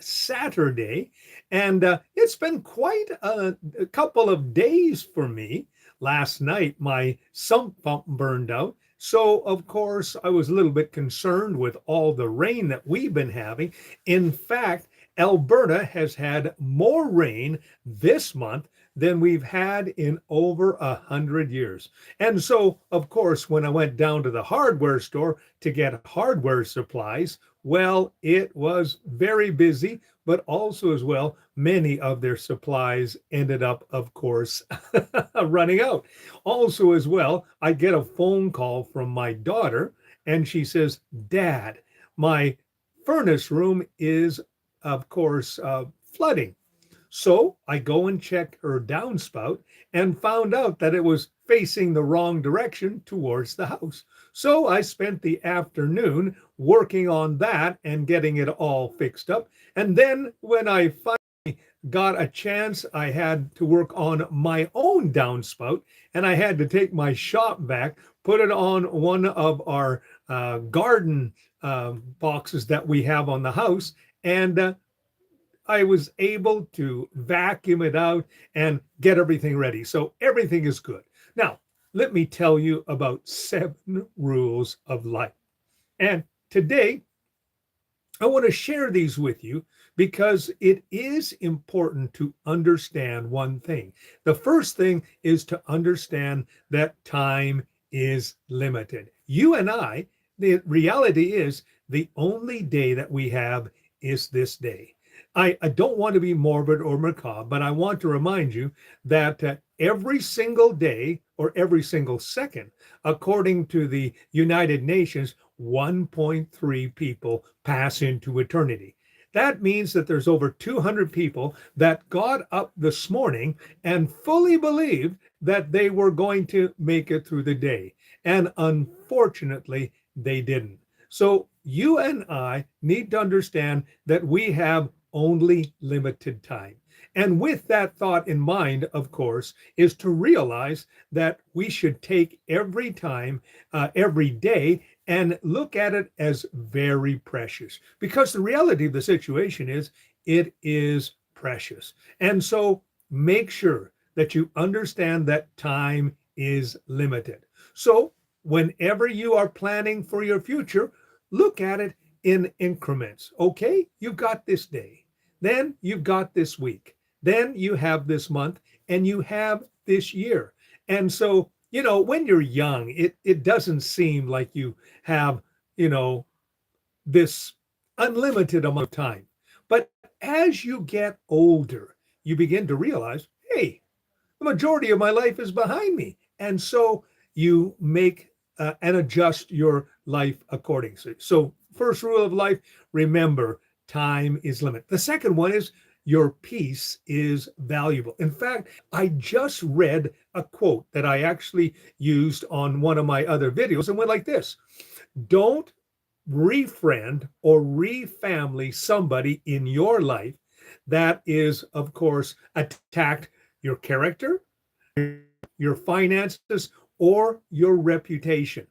Saturday, and it's been quite a couple of days for me. Last night, my sump pump burned out. So, of course, I was a little bit concerned with all the rain that we've been having. In fact, Alberta has had more rain this month than we've had in over 100 years. And so, of course, when I went down to the hardware store to get hardware supplies, well, it was very busy, but also as well, many of their supplies ended up, of course, running out. Also, as well, I get a phone call from my daughter, and she says, Dad, my furnace room is, of course, flooding. So I go and check her downspout and found out that it was facing the wrong direction towards the house. So I spent the afternoon working on that and getting it all fixed up. And then when I finally got a chance, I had to work on my own downspout, and I had to take my shop vac, put it on one of our garden boxes that we have on the house, and I was able to vacuum it out and get everything ready. So everything is good. Now, let me tell you about 7 rules of life. And today, I want to share these with you because it is important to understand one thing. The first thing is to understand that time is limited. You and I, the reality is the only day that we have is this day. I don't want to be morbid or macabre, but I want to remind you that every single day or every single second, according to the United Nations, 1.3 people pass into eternity. That means that there's over 200 people that got up this morning and fully believed that they were going to make it through the day. And unfortunately, they didn't. So you and I need to understand that we have only limited time. And with that thought in mind, of course, is to realize that we should take every time, every day, and look at it as very precious. Because the reality of the situation is, it is precious. And so make sure that you understand that time is limited. So whenever you are planning for your future, look at it in increments. Okay, you've got this day. Then you've got this week. Then you have this month, and you have this year. And so, when you're young, it doesn't seem like you have, this unlimited amount of time. But as you get older, you begin to realize, hey, the majority of my life is behind me. And so you make and adjust your life accordingly. So, first rule of life, remember, time is limited. The second one is your peace is valuable. In fact, I just read a quote that I actually used on one of my other videos and went like this: don't refriend or refamily somebody in your life that is, of course, attacked your character, your finances, or your reputation.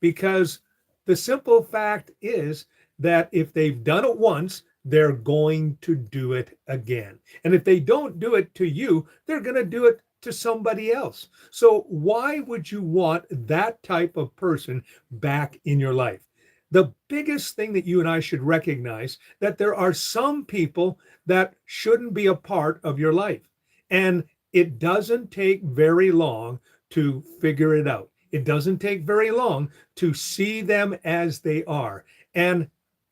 Because the simple fact is that if they've done it once, they're going to do it again. And if they don't do it to you, they're going to do it to somebody else. So why would you want that type of person back in your life? The biggest thing that you and I should recognize that there are some people that shouldn't be a part of your life. And it doesn't take very long to figure it out. It doesn't take very long to see them as they are. And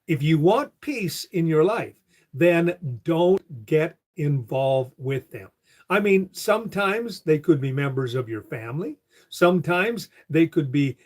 if you want peace in your life, then don't get involved with them. I mean, sometimes they could be members of your family. Sometimes they could be,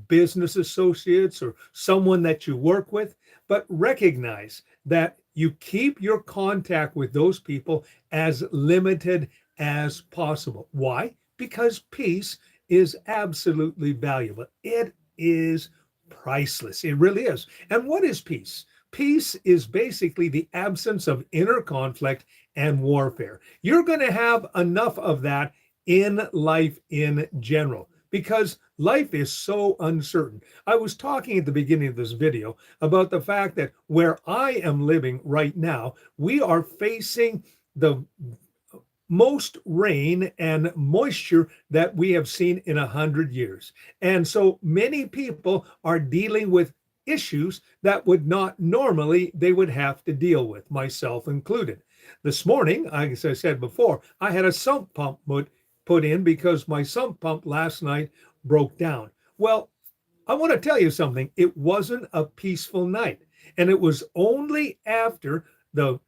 business associates or someone that you work with. But recognize that you keep your contact with those people as limited as possible. Why? Because peace is absolutely valuable. It is priceless. It really is. And what is peace? Peace is basically the absence of inner conflict and warfare. You're going to have enough of that in life in general, because life is so uncertain. I was talking at the beginning of this video about the fact that where I am living right now, we are facing the most rain and moisture that we have seen in 100 years. And so many people are dealing with issues that would not normally they would have to deal with, myself included. This morning, as I said before, I had a sump pump put in because my sump pump last night broke down. Well, I want to tell you something. It wasn't a peaceful night. And it was only after the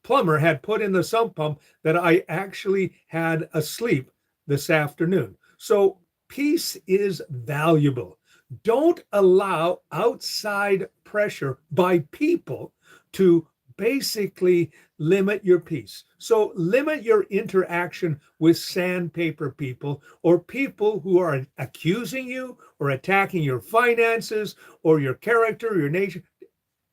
plumber had put in the sump pump that I actually had a sleep this afternoon. So peace is valuable. Don't allow outside pressure by people to basically limit your peace. So limit your interaction with sandpaper people or people who are accusing you or attacking your finances or your character, your nature.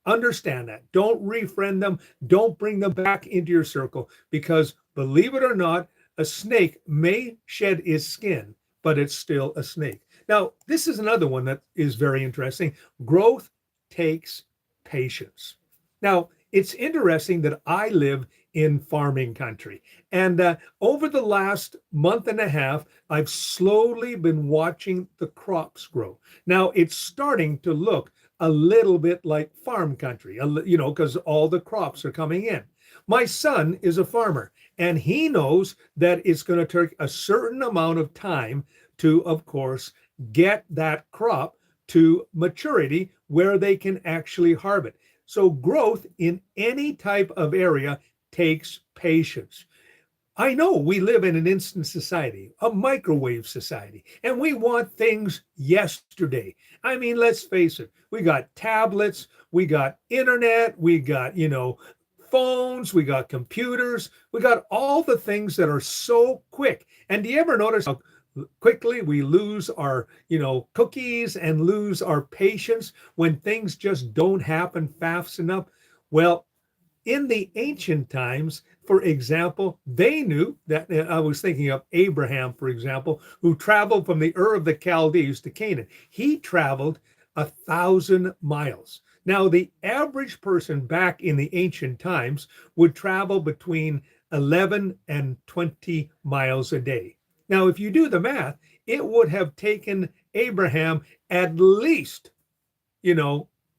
Understand that. Don't refriend them. Don't bring them back into your circle because, believe it or not, a snake may shed its skin, but it's still a snake. Now, this is another one that is very interesting. Growth takes patience. Now, it's interesting that I live in farming country. And over the last month and a half, I've slowly been watching the crops grow. Now, it's starting to look a little bit like farm country, because all the crops are coming in. My son is a farmer, and he knows that it's going to take a certain amount of time to, of course, get that crop to maturity where they can actually harvest. So growth in any type of area takes patience. I know we live in an instant society, a microwave society, and we want things yesterday. I mean, let's face it. We got tablets, we got internet, we got, phones, we got computers, we got all the things that are so quick. And do you ever notice how quickly we lose our, cookies and lose our patience when things just don't happen fast enough? Well, in the ancient times, for example, they knew that I was thinking of Abraham, for example, who traveled from the Ur of the Chaldees to Canaan. He traveled 1,000 miles. Now, the average person back in the ancient times would travel between 11 and 20 miles a day. Now, if you do the math, it would have taken Abraham at least,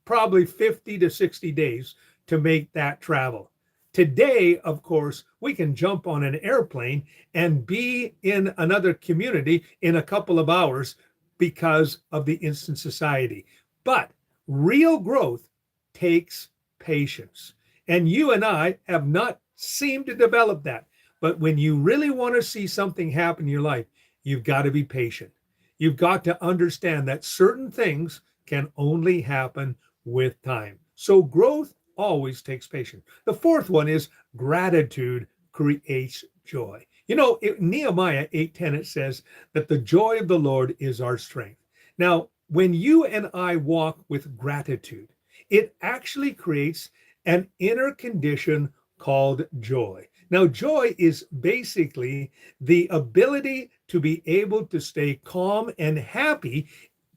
probably 50 to 60 days to make that travel. Today, of course, we can jump on an airplane and be in another community in a couple of hours because of the instant society. But real growth takes patience. And you and I have not seemed to develop that. But when you really want to see something happen in your life, you've got to be patient. You've got to understand that certain things can only happen with time. So growth always takes patience. The fourth one is gratitude creates joy. In Nehemiah 8:10, it says that the joy of the Lord is our strength. Now, when you and I walk with gratitude, it actually creates an inner condition called joy. Now, joy is basically the ability to be able to stay calm and happy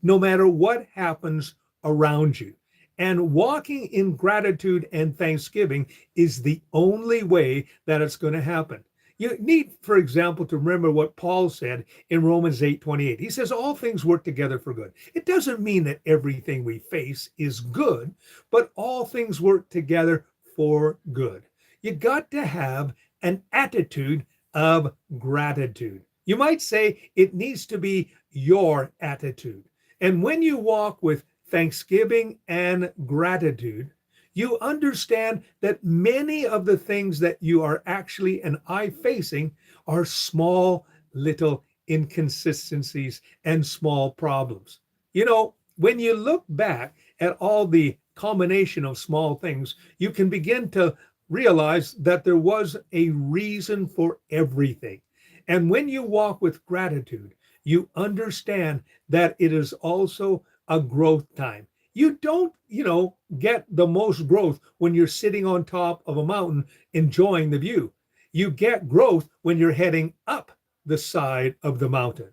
no matter what happens around you. And walking in gratitude and thanksgiving is the only way that it's going to happen. You need, for example, to remember what Paul said in Romans 8:28. He says, all things work together for good. It doesn't mean that everything we face is good, but all things work together for good. You got to have an attitude of gratitude. You might say it needs to be your attitude. And when you walk with thanksgiving and gratitude, you understand that many of the things that you are actually and I facing are small little inconsistencies and small problems. When you look back at all the combination of small things, you can begin to realize that there was a reason for everything. And when you walk with gratitude, you understand that it is also a growth time. You don't, get the most growth when you're sitting on top of a mountain enjoying the view. You get growth when you're heading up the side of the mountain.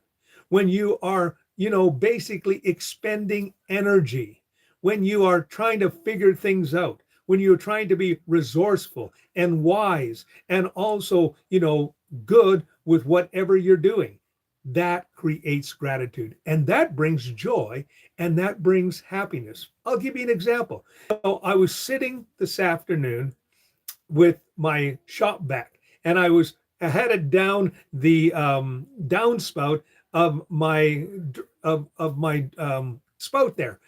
when you are, basically expending energy, when you are trying to figure things out, when you're trying to be resourceful and wise and also, good with whatever you're doing. That creates gratitude and that brings joy and that brings happiness. I'll give you an example. So I was sitting this afternoon with my shop vac and I had it down the downspout of my spout there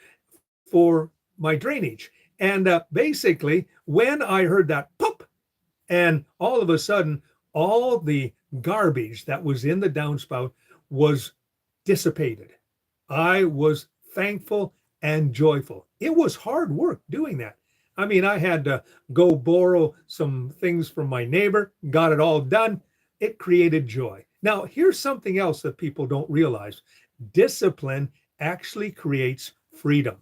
for my drainage. And basically, when I heard that pop, and all of a sudden, all the garbage that was in the downspout was dissipated. I was thankful and joyful. It was hard work doing that. I mean, I had to go borrow some things from my neighbor, got it all done. It created joy. Now, here's something else that people don't realize: discipline actually creates freedom.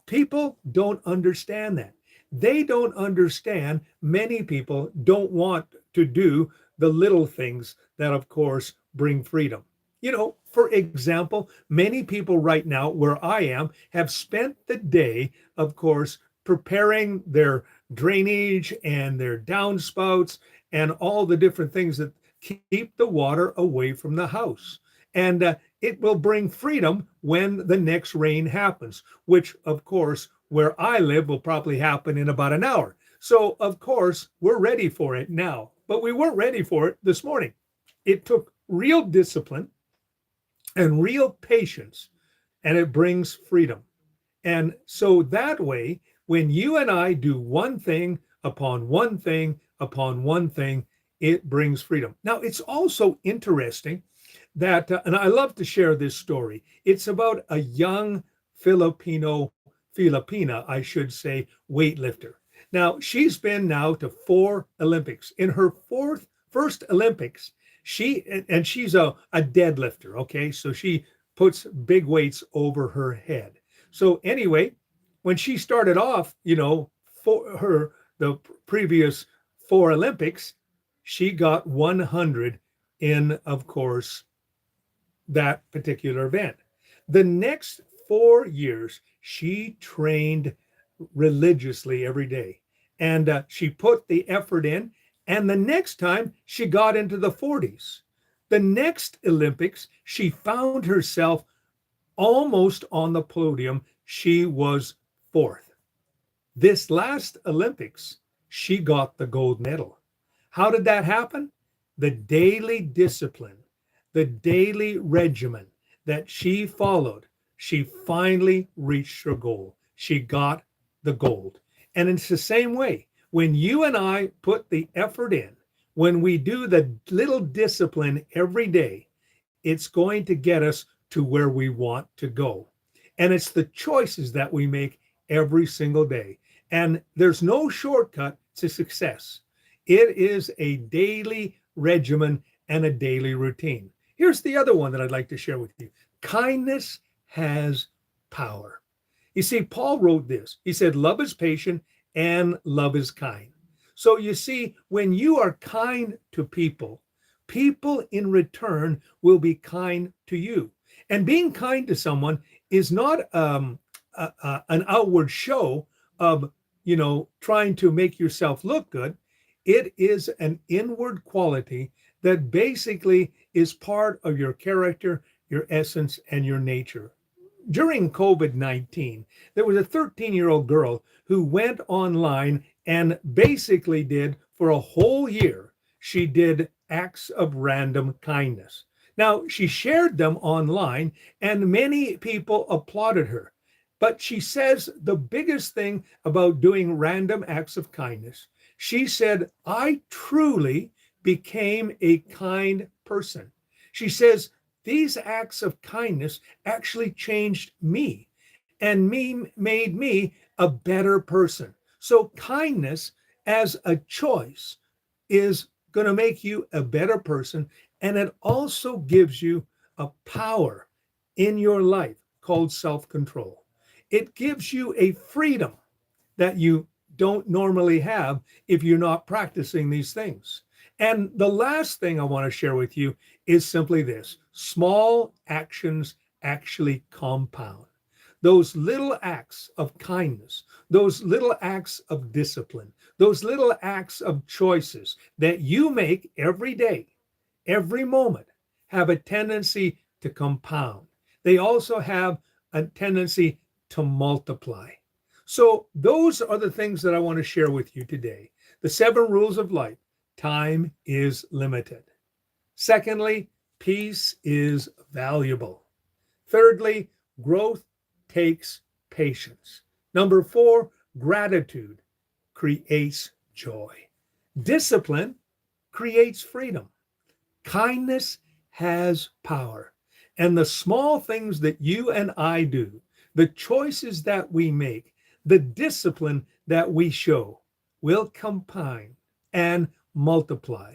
People don't understand that. They don't understand. Many people don't want to do the little things that, of course, bring freedom. For example, many people right now, where I am, have spent the day, of course, preparing their drainage and their downspouts and all the different things that keep the water away from the house. And it will bring freedom when the next rain happens, which, of course, where I live will probably happen in about an hour. So, of course, we're ready for it now, but we weren't ready for it this morning. It took real discipline and real patience, and it brings freedom. And so that way, when you and I do one thing upon one thing upon one thing, it brings freedom. Now, it's also interesting that, and I love to share this story. It's about a young Filipina, I should say, weightlifter. Now, she's been now to 4 Olympics. In her first Olympics, she's a deadlifter, okay? So she puts big weights over her head. So anyway, when she started off, for the previous 4 Olympics, she got 100 in, of course, that particular event. The next 4 years, she trained religiously every day and she put the effort in. And the next time she got into the 40s, the next Olympics, she found herself almost on the podium. She was fourth. This last Olympics, she got the gold medal. How did that happen? The daily discipline, the daily regimen that she followed, she finally reached her goal. She got the gold. And it's the same way. When you and I put the effort in, when we do the little discipline every day, it's going to get us to where we want to go. And it's the choices that we make every single day. And there's no shortcut to success. It is a daily regimen and a daily routine. Here's the other one that I'd like to share with you. Kindness has power. You see, Paul wrote this. He said, love is patient and love is kind. So you see, when you are kind to people, people in return will be kind to you. And being kind to someone is not an outward show of, trying to make yourself look good. It is an inward quality that basically is part of your character, your essence, and your nature. During COVID-19, there was a 13-year-old girl who went online and basically did, for a whole year, she did acts of random kindness. Now, she shared them online and many people applauded her. But she says the biggest thing about doing random acts of kindness, she said, I truly became a kind person. She says, these acts of kindness actually changed me and made me a better person. So kindness as a choice is going to make you a better person. And it also gives you a power in your life called self-control. It gives you a freedom that you don't normally have if you're not practicing these things. And the last thing I want to share with you is simply this: small actions actually compound. Those little acts of kindness, those little acts of discipline, those little acts of choices that you make every day, every moment, have a tendency to compound. They also have a tendency to multiply. So, those are the things that I want to share with you today. The 7 rules of life. Time is limited. Secondly, peace is valuable. Thirdly, growth takes patience. Number 4, gratitude creates joy. Discipline creates freedom. Kindness has power. And the small things that you and I do, the choices that we make, the discipline that we show will combine and multiply.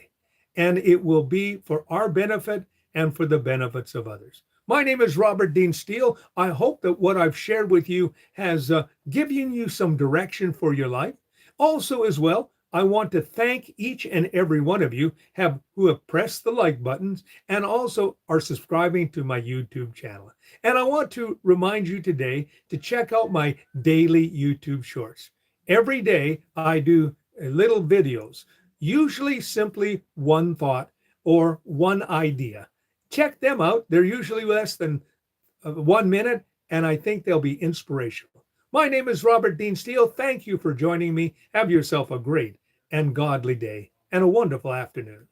And it will be for our benefit and for the benefits of others. My name is Robert Dean Steele. I hope that what I've shared with you has given you some direction for your life. Also, as well, I want to thank each and every one of you who have pressed the like buttons and also are subscribing to my YouTube channel. And I want to remind you today to check out my daily YouTube shorts. Every day I do little videos, usually simply one thought or one idea. Check them out. They're usually less than 1 minute, and I think they'll be inspirational. My name is Robert Dean Steele. Thank you for joining me. Have yourself a great and godly day and a wonderful afternoon.